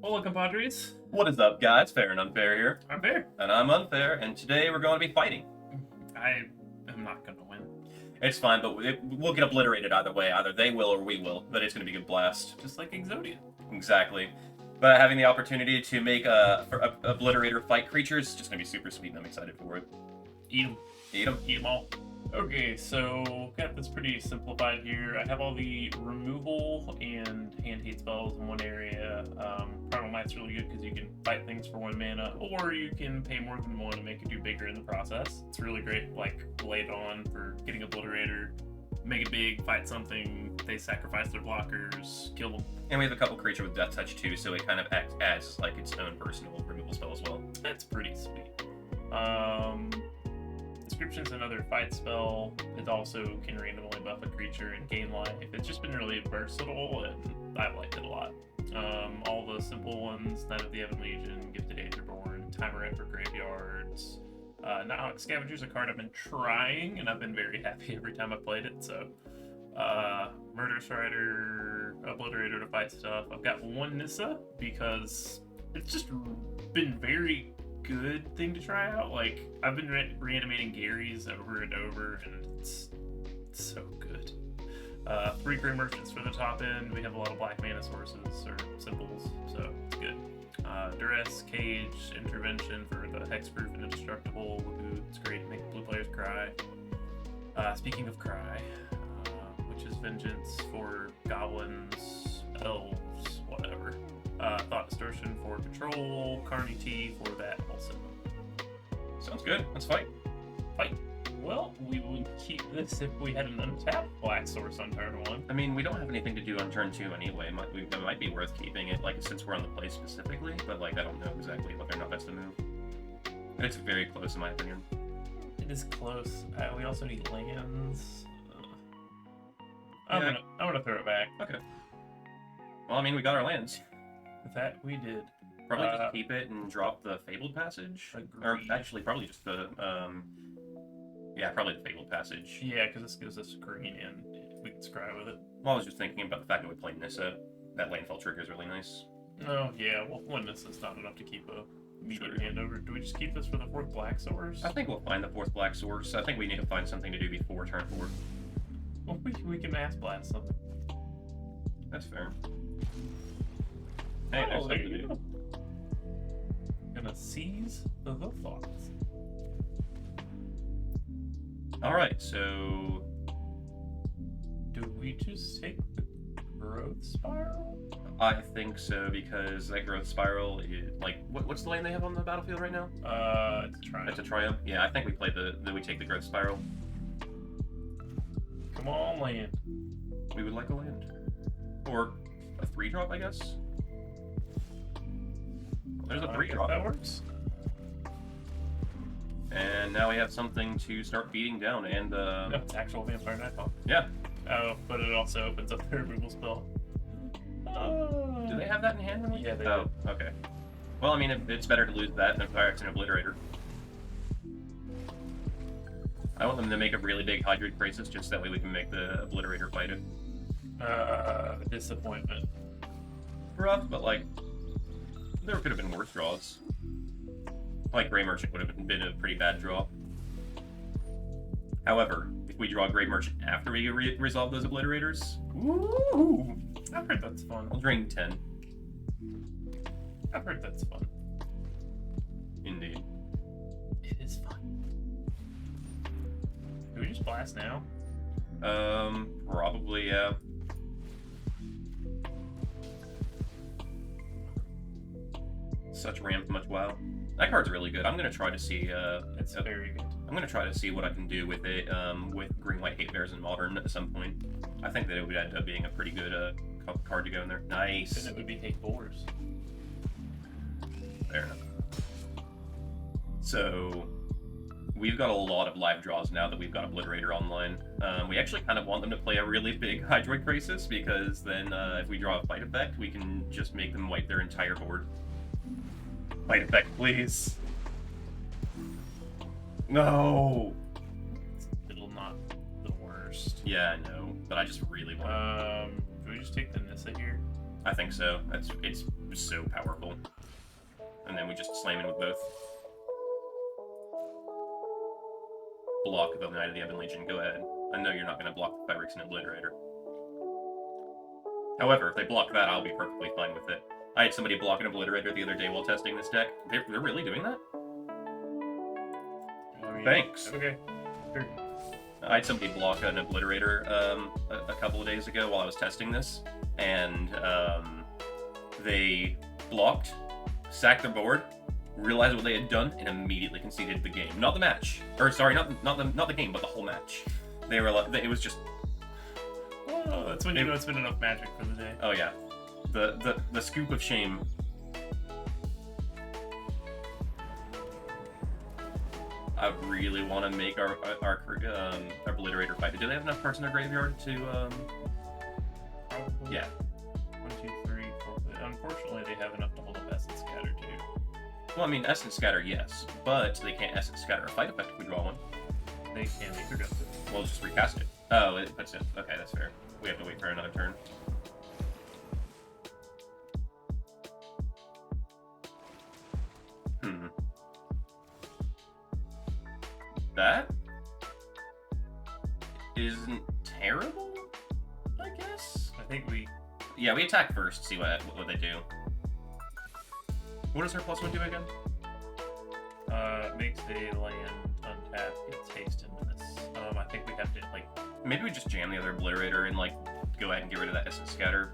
Hola, compadres. What is up, guys? Fair and Unfair here. I'm there. And I'm Unfair, and today we're going to be fighting. I am not going to win. It's fine, but we'll get obliterated either way. Either they will or we will, but it's going to be a good blast. Just like Exodia. Exactly. But having the opportunity to make a Obliterator fight creatures is just going to be super sweet, and I'm excited for it. Eat them. Eat them. Eat them all. Okay, so got this pretty simplified here. I have all the removal and hand hate spells in one area. Primal Might's really good because you can fight things for 1 mana, or you can pay more than 1 and make it do bigger in the process. It's really great, like, laid on for getting Obliterator. Make it big, fight something, they sacrifice their blockers, kill them. And we have a couple creature with Death Touch too, so it kind of acts as like its own personal removal spell as well. That's pretty sweet. Description's another fight spell. It also can randomly buff a creature and gain life. It's just been really versatile, and I've liked it a lot. All the simple ones, Knight of the Ebon Legion, Gifted Aetherborn, Timer Ed for Graveyards. Now, Scavenger's a card I've been trying, and I've been very happy every time I've played it, so... Murderous Rider, Obliterator to fight stuff. I've got 1 Nissa, because it's just been very good thing to try out. Like, I've been reanimating Gary's over and over, and it's so good. 3 Gray Merchants for the top end. We have a lot of black mana sources or symbols, so it's good. Duress, Cage, Intervention for the Hexproof and Indestructible. It's great to make blue players cry. Speaking of cry, Witch's Vengeance for goblins, elves, whatever. Thought Distortion for control, Carney T for that also. Sounds good. Let's fight. Fight. Well, we would keep this if we had an untapped black source on turn 1. I mean, we don't have anything to do on turn 2 anyway. It might be worth keeping it, like, since we're on the play specifically, but, like, I don't know exactly whether or not that's the move. But it's very close, in my opinion. It is close. We also need lands. I'm gonna throw it back. Okay. Well, I mean, we got our lands. That we did. Probably just keep it and drop the Fabled Passage. Agreed. Or actually, probably just the, yeah, probably the Fabled Passage. Yeah, because this gives us green and we can scry with it. Well, I was just thinking about the fact that we played Nissa. That landfall trigger is really nice. Oh, yeah, well, 1 Nissa's not enough to keep a medium hand over. Do we just keep this for the 4th black source? I think we'll find the 4th black source. I think we need to find something to do before turn 4. Well, we can mass blast something. That's fair. Hey, there's something to do. Gonna seize the thoughts. Alright, so... Do we just take the growth spiral? I think so, because that growth spiral is, like, what's the lane they have on the battlefield right now? It's a triumph. It's a triumph? Yeah, I think we play we take the growth spiral. Come on, land. We would like a land. Or a 3-drop, I guess? There's a 3-drop. That works. And now we have something to start beating down, and No, it's actual Vampire Nightfall. yeah. Oh, but it also opens up the removal spell. Do they have that in hand when we Yeah, they Oh, okay. Well, I mean, it's better to lose that than Pyrex and Obliterator. I want them to make a really big Hydrate Crisis, just that way we can make the Obliterator fight it. Disappointment. Rough, but, like, there could have been worse draws. Like, Grey Merchant would have been a pretty bad draw. However, if we draw Grey Merchant after we resolve those Obliterators, Ooh! I've heard that's fun. I'll drain 10. I've heard that's fun. Indeed. It is fun. Do we just blast now? Probably, yeah. Such ramp, much WoW. That card's really good. I'm gonna try to see, It's very good. I'm gonna try to see what I can do with it, with Green-White Hate Bears in Modern at some point. I think that it would end up being a pretty good, card to go in there. Nice. Then it would be Hate Boars. Fair enough. So, we've got a lot of live draws now that we've got Obliterator online. We actually kind of want them to play a really big Hydroid Crisis, because then if we draw a fight effect, we can just make them wipe their entire board. Fight effect, please. No! It'll not the worst. Yeah, I know, but I just really want Do we just take the Nissa here? I think so. It's was so powerful. And then we just slam in with both. Block the Knight of the Ebon Legion, go ahead. I know you're not going to block the Phyrexian Obliterator. However, if they block that, I'll be perfectly fine with it. I had somebody block an Obliterator the other day while testing this deck. They're really doing that? I mean, Thanks. Okay. Sure. I had somebody block an Obliterator a couple of days ago while I was testing this, and they blocked, sacked their board, realized what they had done, and immediately conceded the game. Not the match, or sorry, not the game, but the whole match. They were like, it was just. Oh, that's when you know it's been enough magic for the day. Oh yeah, the scoop of shame. I really want to make our Obliterator fight. Do they have enough cards in their graveyard to? Probably. Yeah. 1, 2, 3, 4. Unfortunately, they have enough to hold up Essence Scatter too. Well, I mean, Essence Scatter, yes, but they can't Essence Scatter a fight effect if we draw one. They can Ethergust it. We'll just recast it. Oh, it puts it. Okay, that's fair. We have to wait for another turn. That isn't terrible, I guess. I think we. Yeah, we attack first, see what they do. What does her +1 do again? Makes a land untap, gets haste into this. I think we have to like. Maybe we just jam the other Obliterator and like go ahead and get rid of that Essence Scatter.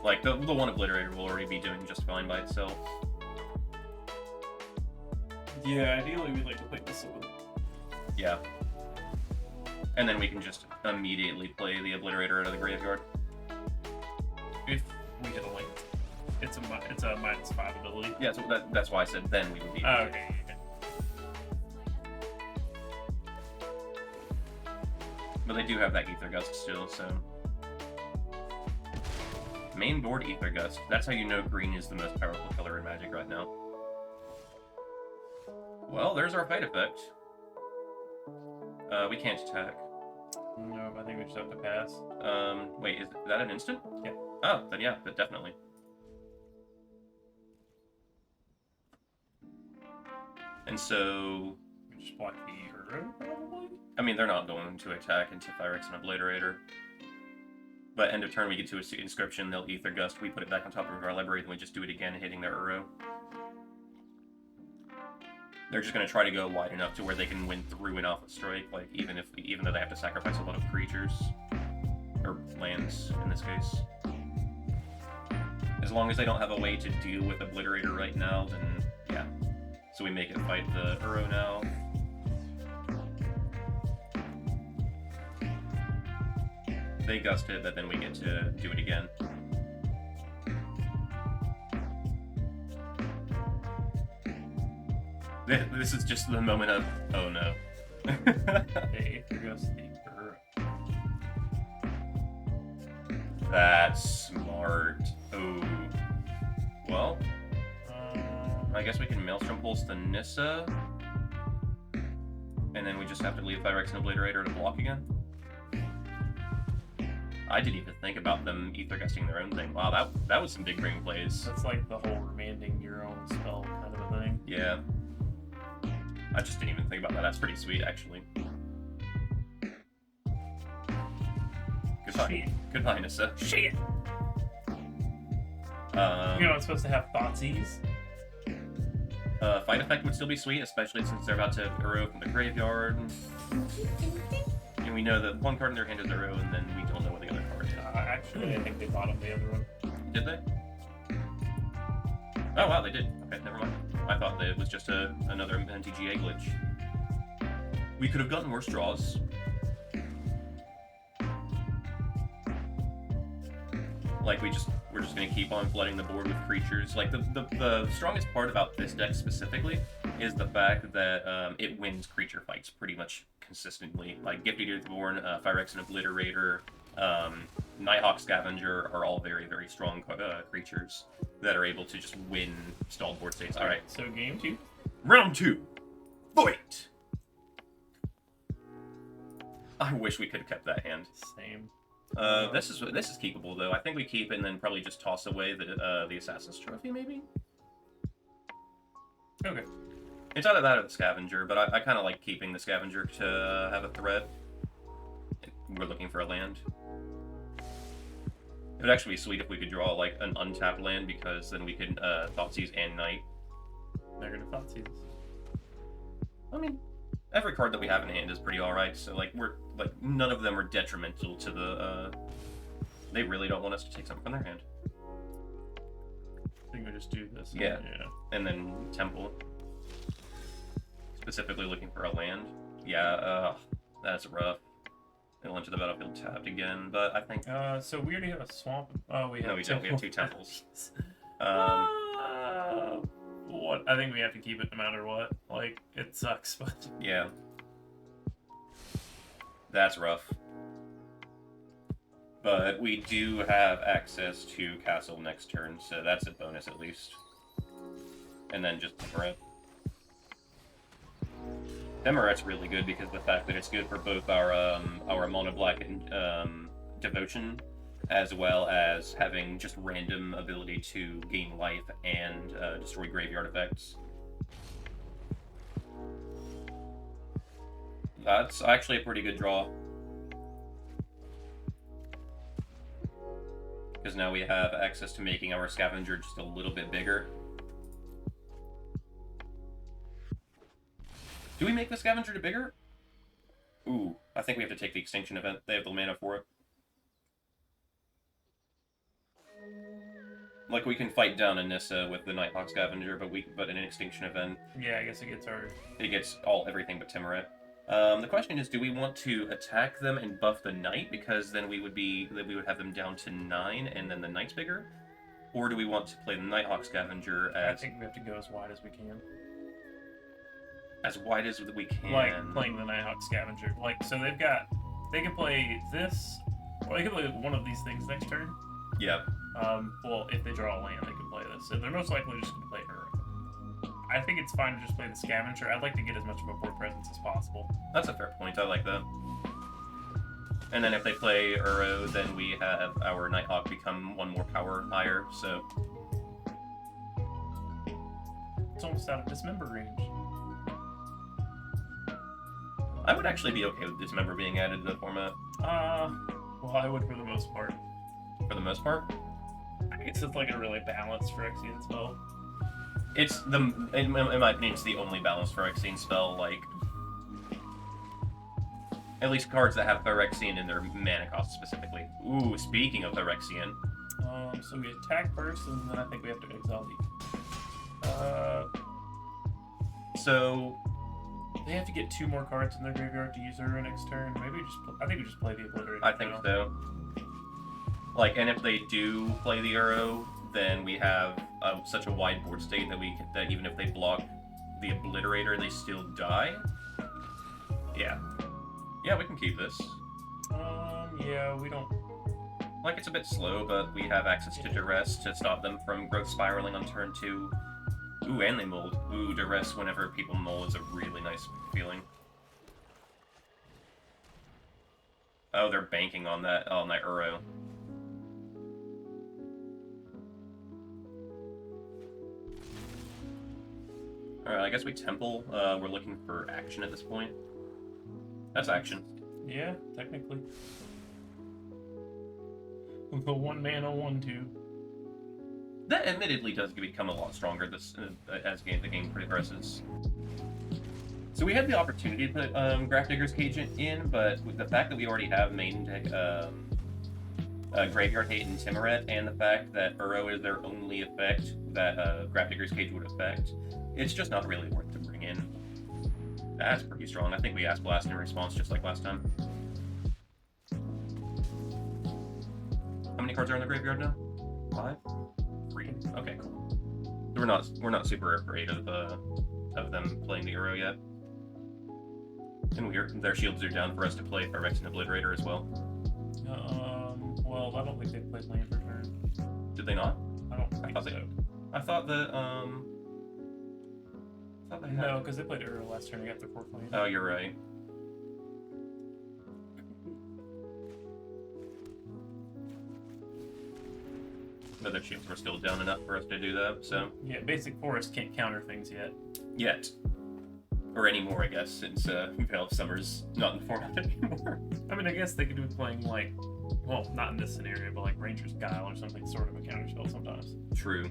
Like the one Obliterator will already be doing just fine by itself. Yeah, ideally we'd like to play this one. Yeah. And then we can just immediately play the Obliterator out of the graveyard. If we hit a land. It's a -5 ability. Yeah, so that's why I said then we would be. Oh, okay. But they do have that Ether Gust still, so. Main board Ether Gust. That's how you know green is the most powerful color in Magic right now. Well, there's our fight effect. We can't attack. No, I think we just have to pass. Wait, is that an instant? Yeah. Oh, then yeah, but definitely. And so... We just block the Uro, probably? I mean, they're not going to attack into Phyrexian Obliterator. But end of turn, we get to a Inscription, they'll Ether Gust, we put it back on top of our library, then we just do it again, hitting their Uro. They're just going to try to go wide enough to where they can win through an Alpha Strike, like even though they have to sacrifice a lot of creatures. Or lands, in this case. As long as they don't have a way to deal with Obliterator right now, then yeah. So we make it fight the Uro now. They gust it, but then we get to do it again. This is just the moment of, oh no. Hey, here goes the Uro. That's smart. Oh. Well, I guess we can Maelstrom Pulse the Nissa. And then we just have to leave Phyrexian Obliterator to block again. I didn't even think about them Ether Gusting their own thing. Wow, that was some big brain plays. That's like the whole remanding your own spell kind of a thing. Yeah. I just didn't even think about that. That's pretty sweet, actually. Goodbye. Shit. Goodbye, Nissa. Shit! You know, I'm supposed to have Thoughtseize. Fight effect would still be sweet, especially since they're about to Uro from the graveyard. And we know that one card in their hand is Uro, and then we don't know what the other card is. Actually, I think they bottomed the other one. Did they? Oh wow, they did. Okay, never mind. I thought that it was just another NTGA glitch. We could have gotten worse draws. Like we're just gonna keep on flooding the board with creatures. Like the strongest part about this deck specifically is the fact that it wins creature fights pretty much consistently. Like Gifted Earthborn, Phyrexian Obliterator, Nighthawk Scavenger are all very, very strong creatures that are able to just win stalled board states. Alright. So game 2. Round 2. Fight! I wish we could have kept that hand. Same. This is keepable though. I think we keep it and then probably just toss away the Assassin's Trophy maybe. Okay. It's either that or the Scavenger, but I kind of like keeping the Scavenger to have a threat. We're looking for a land. It would actually be sweet if we could draw like an untapped land, because then we could Thoughtseize and Knight. They're gonna Thoughtseize. I mean, every card that we have in hand is pretty alright, so like none of them are detrimental to the they really don't want us to take something from their hand. I think we just do this. Yeah. And then Temple. Specifically looking for a land. Yeah, that's rough. It'll enter the battlefield tapped again, but I think... so we already have a swamp. Oh, we have No, we don't. We have 2 temples. What? I think we have to keep it no matter what. Like, it sucks, but... Yeah. That's rough. But we do have access to Castle next turn, so that's a bonus at least. And then just Temeret. Temeret's really good because of the fact that it's good for both our Mono Black and Devotion, as well as having just random ability to gain life and destroy graveyard effects. That's actually a pretty good draw. Because now we have access to making our Scavenger just a little bit bigger. Do we make the Scavenger bigger? Ooh, I think we have to take the Extinction event. They have the mana for it. Like, we can fight down Anissa with the Nighthawk Scavenger, but in an Extinction event... Yeah, I guess it gets our... It gets everything but Temeret. The question is, do we want to attack them and buff the Knight, because then we would have them down to 9, and then the Knight's bigger? Or do we want to play the Nighthawk Scavenger as... I think we have to go as wide as we can. As wide as we can. Like playing the Nighthawk Scavenger. Like, so they can play this, or they can play one of these things next turn. Yeah. Well, if they draw a land, they can play this. So they're most likely just going to play her. I think it's fine to just play the Scavenger. I'd like to get as much of a board presence as possible. That's a fair point. I like that. And then if they play Uro, then we have our Nighthawk become 1 more power higher, so... It's almost out of Dismember range. I would actually be okay with Dismember being added to the format. Well, I would for the most part. For the most part? I guess it's like a really balanced Phyrexian spell. It's in my opinion, it's the only balanced Phyrexian spell, like... At least cards that have Phyrexian in their mana cost specifically. Ooh, speaking of Phyrexian. So we attack first, and then I think we have to exile the... So... They have to get 2 more cards in their graveyard to use Uro next turn. Maybe I think we just play the Obliterator. I think so. Like, and if they do play the Uro, then we have such a wide board state that even if they block the Obliterator, they still die. Yeah. Yeah, we can keep this. Yeah, we don't... Like, it's a bit slow, but we have access to Duress to stop them from growth spiraling on turn 2. Ooh, and they mold. Ooh, Duress whenever people mold is a really nice feeling. Oh, they're banking on that Uro. Alright, I guess we Temple. We're looking for action at this point. That's action. Yeah, technically. The 1 mana 1/2. That admittedly does become a lot stronger as the game progresses. So we had the opportunity to put Grafdigger's Cage in, but with the fact that we already have main Graveyard Hate and Temeret, and the fact that Uro is their only effect that Grafdigger's Cage would affect, it's just not really worth to bring in. That's pretty strong. I think we asked Blast in response just like last time. How many cards are in the graveyard now? 5? 3. Okay, cool. We're not super afraid of them playing the Uro yet. And their shields are down for us to play Phyrexian Obliterator as well. Well, I don't think they played land for turn. Did they not? I don't think so. I thought that they had... No, because they played Uro last turn. They got their 4th land. Oh, you're right. but their shields were still down enough for us to do that, so... Yeah, basic forest can't counter things yet. Yet. Or anymore, I guess, since Veil of Summer's not in the format anymore. I mean, I guess they could be playing, like... Well, not in this scenario, but like Ranger's Guile or something, sort of a counterspell sometimes. True.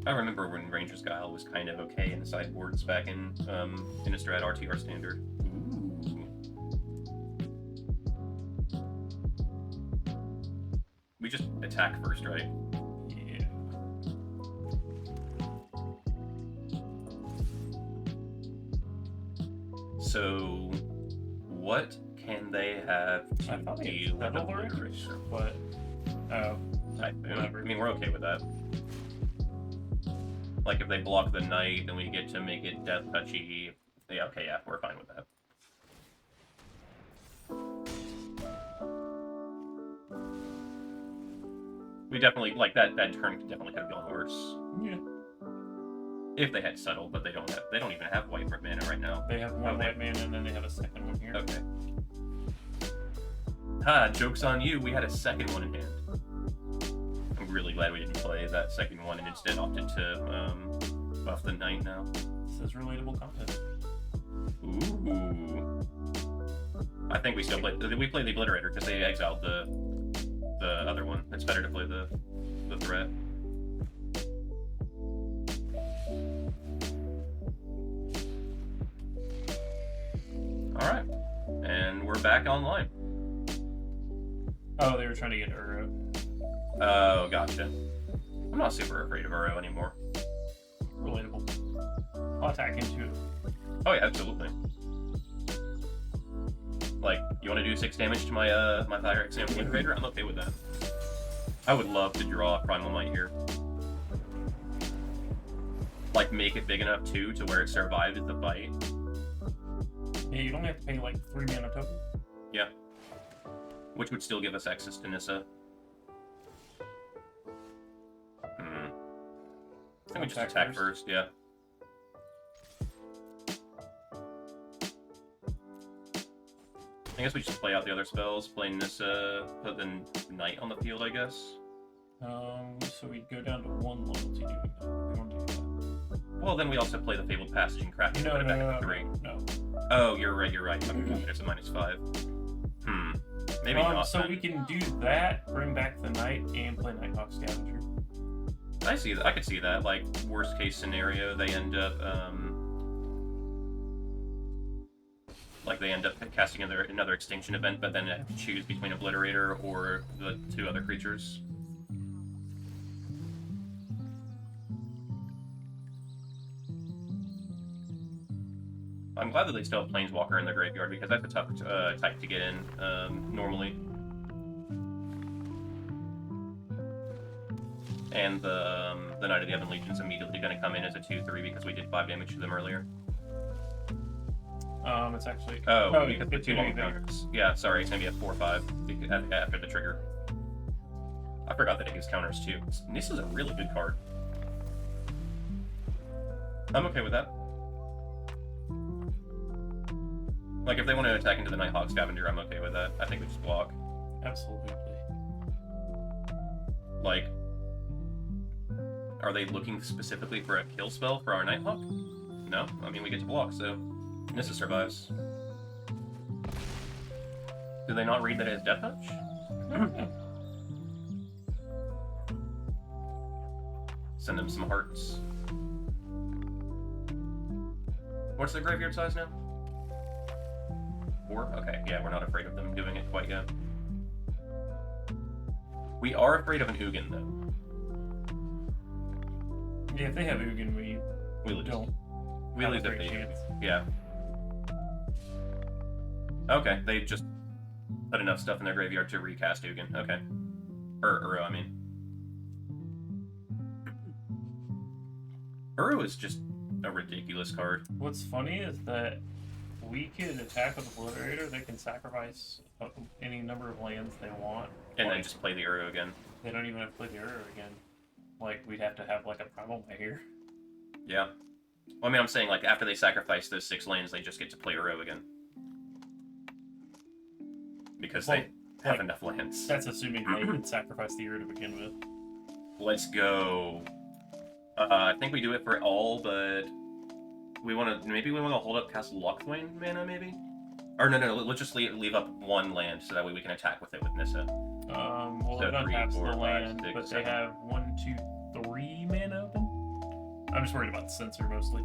I remember when Ranger's Guile was kind of okay in the sideboards back in Innistrad RTR Standard. Ooh. We just attack first, right? Yeah. So, what can they have to deal with Obliterator? But, whatever. I mean, we're okay with that. Like, if they block the Knight, then we get to make it death touchy. Yeah, okay, yeah, we're fine with that. We definitely, like, that turn definitely could have gone worse. Yeah. If they had settled, but they don't even have white mana right now. They have one white mana and then they have a second one here. Okay. Ha, joke's on you, we had a second one in hand. I'm really glad we didn't play that second one and instead opted to buff the Knight now. This is relatable content. Ooh. I think we still play. We play the Obliterator because they exiled the other one. It's better to play the threat. All right, and we're back online. Oh, they were trying to get Uro. Oh, gotcha. I'm not super afraid of Uro anymore. Relatable. I'll attack into it. Oh yeah, absolutely. Like, you want to do 6 damage to my my Fire Exam Obliterator? I'm okay with that. I would love to draw a Primal Might here. Like, make it big enough too to where it survives the fight. Yeah, you'd only have to pay like 3 mana total. Yeah. Which would still give us access to Nissa. I think we just attack first, yeah. I guess we just play out the other spells, play Nissa, put the Knight on the field, I guess. So we'd go down to 1 loyalty doing that. We don't do that. Well, then we also play the Fabled Passage and craft it, put it back at 3. No. Oh, you're right. There's a -5. Maybe not. So then. we can do that, bring back the Knight, and play Nighthawk Scavenger. I see that. I could see that. Like, worst case scenario, they end up casting another extinction event, but then have to choose between Obliterator or the 2 other creatures. I'm glad that they still have Planeswalker in their graveyard because that's a tough type to get in normally. And the Knight of the Ebon Legion is immediately going to come in as a 2/3 because we did 5 damage to them earlier. It's actually... Oh, because the 2 long counters. Yeah, sorry, it's going to be a 4/5 after the trigger. I forgot that it gives counters too. This is a really good card. I'm okay with that. Like, if they want to attack into the Nighthawk Scavenger, I'm okay with that. I think we just block. Absolutely. Like, are they looking specifically for a kill spell for our Nighthawk? No? I mean, we get to block, so Nissa survives. Do they not read that as Death Touch? Send them some hearts. What's the graveyard size now? 4? Okay, yeah, we're not afraid of them doing it quite yet. We are afraid of an Ugin, though. Yeah, if they have Ugin, we lose. don't. We lose if they do. Yeah. Okay, they just put enough stuff in their graveyard to recast Ugin. Okay. Uro, I mean. Uro is just a ridiculous card. What's funny is that we can attack with Obliterator, they can sacrifice any number of lands they want. And then just play the Uro again. They don't even have to play the Uro again. Like, we'd have to have, like, a Primal Might here. Yeah. Well, I mean, I'm saying, like, after they sacrifice those 6 lands, they just get to play Uro again. Because they have enough lands. That's assuming they can sacrifice the hero to begin with. Let's go. I think we do it for all, but we want to hold up Castle Lochthwain mana, maybe? Or no, let's just leave up one land so that way we can attack with it with Nissa. Well, So it untaps 3, 4, the 5, land, 6, but 7. they have 1, 2, 3 mana open. I'm just worried about the censor mostly.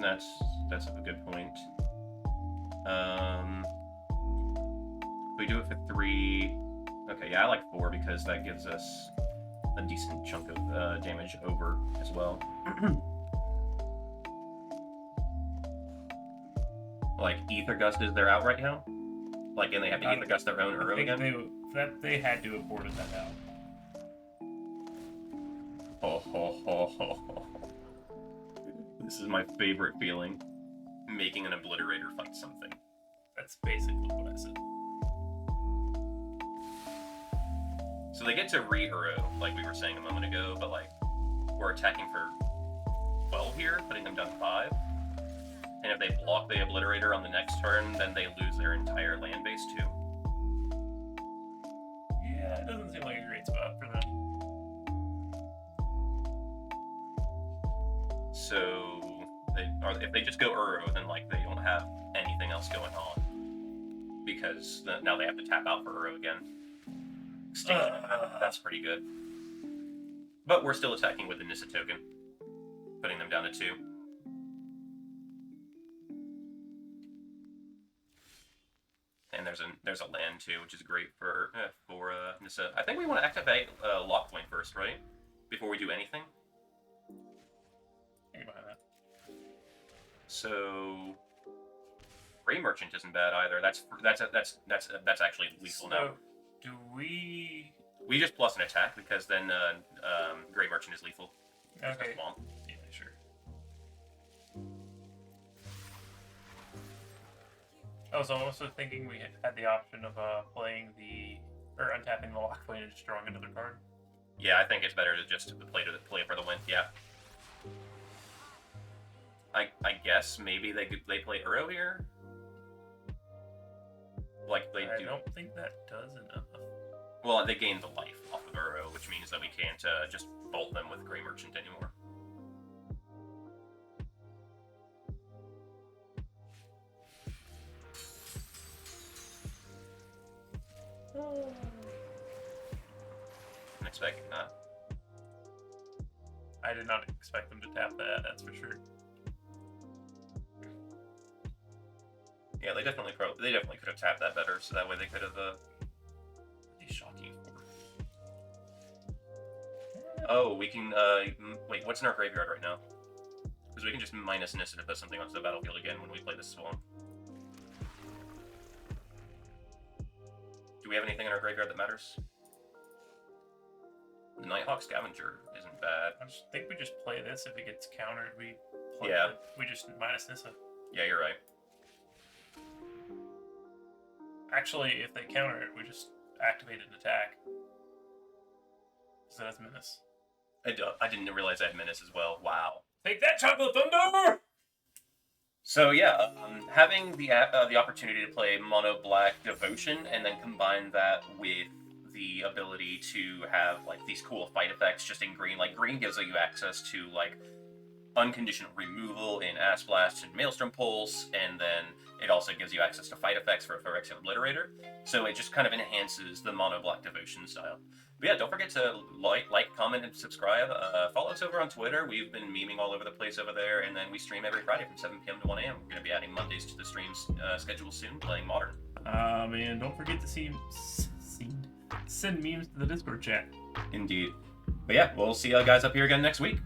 That's a good point. We do it for 3. Okay, yeah, I like 4 because that gives us a decent chunk of damage over as well. Like, Ether Gust is their out right now? Like, and they have to Ether Gust their own Uro again? They had to have boarded that out. This is my favorite feeling. Making an Obliterator fight something. That's basically what I said. So they get to re-Uro, like we were saying a moment ago, but like, we're attacking for 12 here, putting them down 5. And if they block the Obliterator on the next turn, then they lose their entire land base too. Yeah, it doesn't seem like a great spot for them. So if they just go Uro, then like they don't have anything else going on because now they have to tap out for Uro again. That's pretty good. But we're still attacking with the Nissa token, putting them down to 2. And there's a land too, which is great for Nissa. I think we want to activate Lochthwain first, right? Before we do anything. So, Grey Merchant isn't bad either. That's actually lethal now. Do we? We just plus an attack because then Grey Merchant is lethal. Okay. Yeah, sure. I was also thinking we had the option of playing or untapping the Lochthwain and just drawing another card. Yeah, I think it's better to just play for the win. Yeah. I guess maybe they play Uro here. Like they do. I don't think that does enough. Well, they gain the life off of Uro, which means that we can't just bolt them with Grey Merchant anymore. I'm expecting that. I did not expect them to tap that, that's for sure. Yeah, they definitely could have tapped that better, so that way they could have these shocking. Oh, we can wait. What's in our graveyard right now? Because we can just minus Nissa to put something onto the battlefield again when we play this Swamp. Do we have anything in our graveyard that matters? The Nighthawk Scavenger isn't bad. I think we just play this. If it gets countered, we just minus Nissa. Yeah, you're right. Actually, if they counter it, we just activate an attack. So that's Menace. I didn't realize I had Menace as well. Wow. Take that, Chocolate Thunder! So yeah, having the opportunity to play Mono Black Devotion and then combine that with the ability to have like these cool fight effects just in green. Like green gives you access to like unconditional removal in Ass Blast and Maelstrom Pulse, and then it also gives you access to fight effects for Phyrexian Obliterator. So it just kind of enhances the Mono Black Devotion style. But yeah, don't forget to like, comment, and subscribe. Follow us over on Twitter. We've been memeing all over the place over there, and then we stream every Friday from 7 p.m. to 1 a.m. We're going to be adding Mondays to the streams schedule soon, playing Modern. And don't forget to send memes to the Discord chat. Indeed. But yeah, we'll see you guys up here again next week.